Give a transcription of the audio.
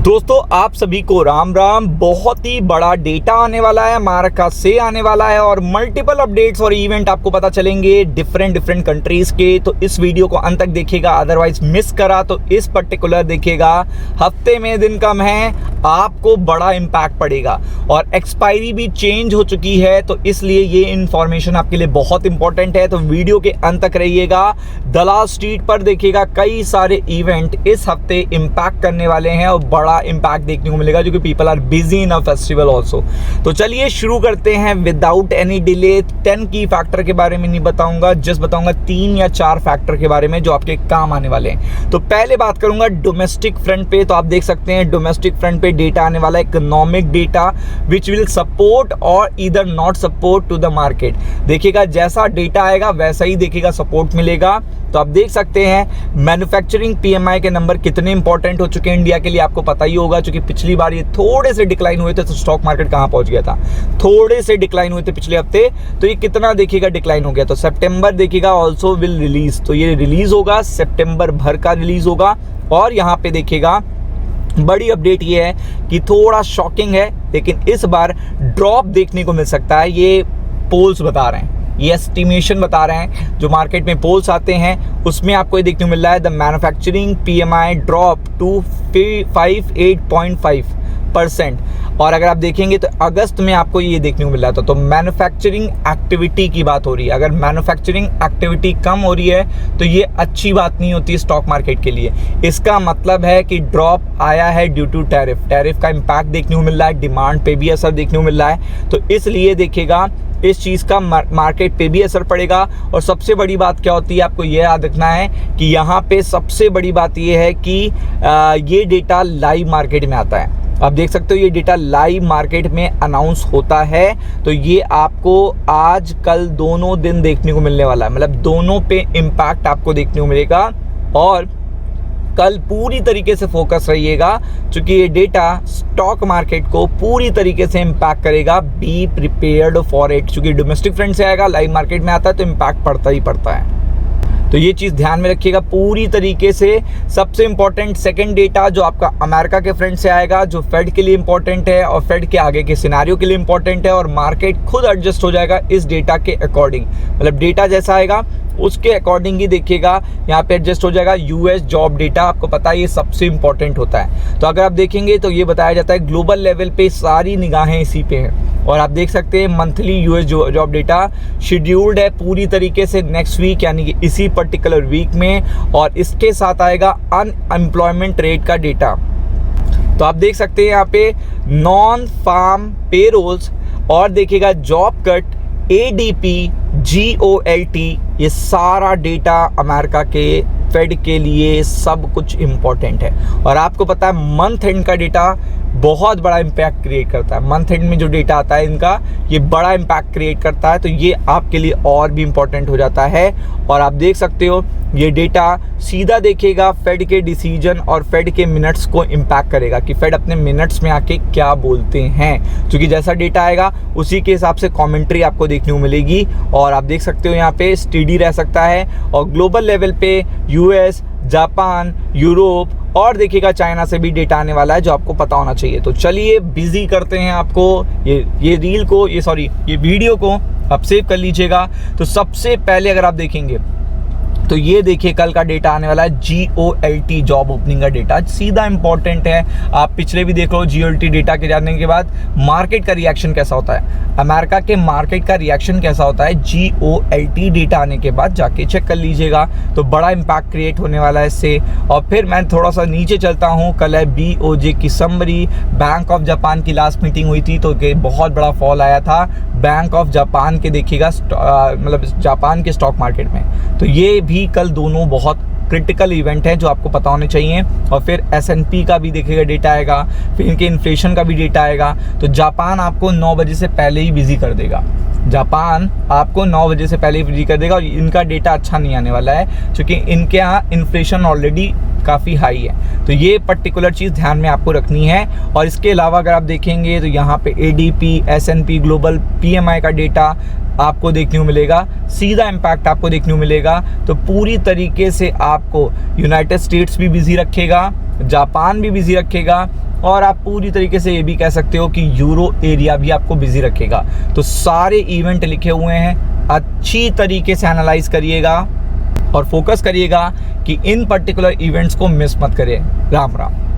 दोस्तों आप सभी को राम राम। बहुत ही बड़ा डेटा आने वाला है, अमेरिका से आने वाला है और मल्टीपल अपडेट्स और इवेंट आपको पता चलेंगे डिफरेंट कंट्रीज के। तो इस वीडियो को अंत तक देखिएगा, अदरवाइज मिस करा तो इस पर्टिकुलर देखिएगा। हफ्ते में दिन कम है, आपको बड़ा इम्पैक्ट पड़ेगा और एक्सपायरी भी चेंज हो चुकी है, तो इसलिए ये इन्फॉर्मेशन आपके लिए बहुत इंपॉर्टेंट है। तो वीडियो के अंत तक रहिएगा। दलाल स्ट्रीट पर देखिएगा कई सारे इवेंट इस हफ्ते इम्पैक्ट करने वाले हैं और बड़ा इम्पैक्ट देखने को मिलेगा, जो कि people are busy in a festival also. तो चलिए शुरू करते हैं विदाउट एनी डिले। 10 की फैक्टर के बारे में नहीं बताऊंगा, जस्ट बताऊंगा 3 या 4 फैक्टर के बारे में जो आपके काम आने वाले हैं। तो पहले बात करूंगा डोमेस्टिक फ्रंट पे। तो आप देख सकते हैं डोमेस्टिक फ्रंट पे डेटा आने वाला है, economic data which will support और either not support to the market. देखिएगा जैसा डेटा आएगा वैसा ही देखिएगा सपोर्ट मिलेगा। तो आप देख सकते हैं मैन्युफैक्चरिंग पीएमआई के नंबर कितने इंपॉर्टेंट हो चुके हैं इंडिया के लिए, आपको पता ही होगा। क्योंकि पिछली बार ये थोड़े से डिक्लाइन हुए थे तो स्टॉक मार्केट कहां पहुंच गया था, थोड़े से डिक्लाइन हुए थे पिछले हफ्ते, तो ये कितना देखिएगा डिक्लाइन हो गया। तो सितंबर देखिएगा ऑल्सो विल रिलीज, तो ये रिलीज होगा, सितंबर भर का रिलीज होगा। और यहाँ पे देखिएगा बड़ी अपडेट ये है कि थोड़ा शॉकिंग है, लेकिन इस बार ड्रॉप देखने को मिल सकता है। ये पोल्स बता रहे हैं, ये एस्टिमेशन बता रहे हैं, जो मार्केट में पोल्स आते हैं उसमें आपको ये देखने को मिल रहा है the manufacturing PMI drop to 58.5%। और अगर आप देखेंगे तो अगस्त में आपको ये देखने को मिल रहा था। तो मैन्युफैक्चरिंग एक्टिविटी की बात हो रही है। अगर मैन्युफैक्चरिंग एक्टिविटी कम हो रही है तो ये अच्छी बात नहीं होती स्टॉक मार्केट के लिए। इसका मतलब है कि ड्रॉप आया है ड्यू टू टैरिफ का इम्पैक्ट देखने को मिल रहा है, डिमांड पे भी असर देखने को मिल रहा है। तो इसलिए देखिएगा इस चीज़ का मार्केट पे भी असर पड़ेगा। और सबसे बड़ी बात क्या होती है, आपको ये याद रखना है कि यहाँ पे सबसे बड़ी बात ये है कि ये डेटा लाइव मार्केट में आता है। आप देख सकते हो ये डेटा लाइव मार्केट में अनाउंस होता है, तो ये आपको आज कल दोनों दिन देखने को मिलने वाला है, मतलब दोनों पे इम्पैक्ट आपको देखने को मिलेगा। और कल पूरी तरीके से फोकस रहिएगा, क्योंकि ये डेटा स्टॉक मार्केट को पूरी तरीके से इम्पैक्ट करेगा। बी प्रिपेयर्ड फॉर इट, क्योंकि डोमेस्टिक फ्रंट से आएगा, लाइव मार्केट में आता है तो इम्पैक्ट पड़ता ही पड़ता है। तो ये चीज़ ध्यान में रखिएगा पूरी तरीके से। सबसे इंपॉर्टेंट सेकंड डेटा जो आपका अमेरिका के फ्रंट से आएगा, जो फेड के लिए इंपॉर्टेंट है और फेड के आगे के सिनारियो के लिए इंपॉर्टेंट है, और मार्केट खुद एडजस्ट हो जाएगा इस डेटा के अकॉर्डिंग। मतलब डेटा जैसा आएगा उसके अकॉर्डिंग ही देखिएगा यहाँ पे एडजस्ट हो जाएगा। यूएस जॉब डेटा आपको पता है ये सबसे इंपॉर्टेंट होता है। तो अगर आप देखेंगे तो ये बताया जाता है ग्लोबल लेवल पे सारी निगाहें इसी पे हैं। और आप देख सकते हैं monthly US job data scheduled है पूरी तरीके से नेक्स्ट वीक, यानी कि इसी पर्टिकुलर वीक में। और इसके साथ आएगा अनएम्प्लॉयमेंट रेट का डेटा। तो आप देख सकते हैं यहाँ पे नॉन फार्म पेरोल्स और देखिएगा जॉब कट, एडीपी, जीओएलटी, ये सारा डेटा अमेरिका के फेड के लिए सब कुछ इम्पोर्टेंट है। और आपको पता है मंथ एंड का डेटा बहुत बड़ा इम्पैक्ट क्रिएट करता है। मंथ एंड में जो डेटा आता है इनका, ये बड़ा इम्पैक्ट क्रिएट करता है, तो ये आपके लिए और भी इम्पोर्टेंट हो जाता है। और आप देख सकते हो ये डेटा सीधा देखिएगा फेड के डिसीजन और फेड के मिनट्स को इम्पैक्ट करेगा कि फेड अपने मिनट्स में आके क्या बोलते हैं, क्योंकि जैसा डेटा आएगा उसी के हिसाब से कमेंट्री आपको देखने को मिलेगी। और आप देख सकते हो यहाँ पे स्टेडी रह सकता है। और ग्लोबल लेवल पे यूएस, जापान, यूरोप और देखिएगा चाइना से भी डेटा आने वाला है, जो आपको पता होना चाहिए। तो चलिए बिजी करते हैं आपको ये रील को, ये वीडियो को आप सेव कर लीजिएगा। तो सबसे पहले अगर आप देखेंगे तो ये देखिए कल का डेटा आने वाला है जीओएलटी, जॉब ओपनिंग का डेटा सीधा इंपॉर्टेंट है। आप पिछले भी देख लो जीओएलटी डेटा के जानने के बाद मार्केट का रिएक्शन कैसा होता है, अमेरिका के मार्केट का रिएक्शन कैसा होता है जीओएलटी डेटा आने के बाद, जाके चेक कर लीजिएगा। तो बड़ा इम्पैक्ट क्रिएट होने वाला है इससे। और फिर मैं थोड़ा सा नीचे चलता हूँ, कल है बीओजे की समरी। बैंक ऑफ जापान की लास्ट मीटिंग हुई थी तो बहुत बड़ा फॉल आया था बैंक ऑफ जापान के, देखिएगा मतलब जापान के स्टॉक मार्केट में। तो ये भी कल दोनों बहुत क्रिटिकल इवेंट है जो आपको पता होने चाहिए। और फिर एसएनपी का भी देखिएगा डेटा आएगा, फिर इनके इन्फ्लेशन का भी डेटा आएगा। तो जापान आपको 9 बजे से पहले ही बिजी कर देगा, जापान आपको 9 बजे से पहले ही बिजी कर देगा। और इनका डेटा अच्छा नहीं आने वाला है, क्योंकि इनके यहाँ इन्फ्लेशन ऑलरेडी काफ़ी हाई है। तो ये पर्टिकुलर चीज़ ध्यान में आपको रखनी है। और इसके अलावा अगर आप देखेंगे तो यहाँ पे एडीपी, एसएनपी ग्लोबल पीएमआई का डेटा आपको देखने को मिलेगा, सीधा इम्पैक्ट आपको देखने को मिलेगा। तो पूरी तरीके से आपको यूनाइटेड स्टेट्स भी बिजी रखेगा, जापान भी बिजी रखेगा और आप पूरी तरीके से ये भी कह सकते हो कि यूरो एरिया भी आपको बिजी रखेगा। तो सारे इवेंट लिखे हुए हैं, अच्छी तरीके से एनालाइज करिएगा और फोकस करिएगा कि इन पर्टिकुलर इवेंट्स को मिस मत करें। राम राम।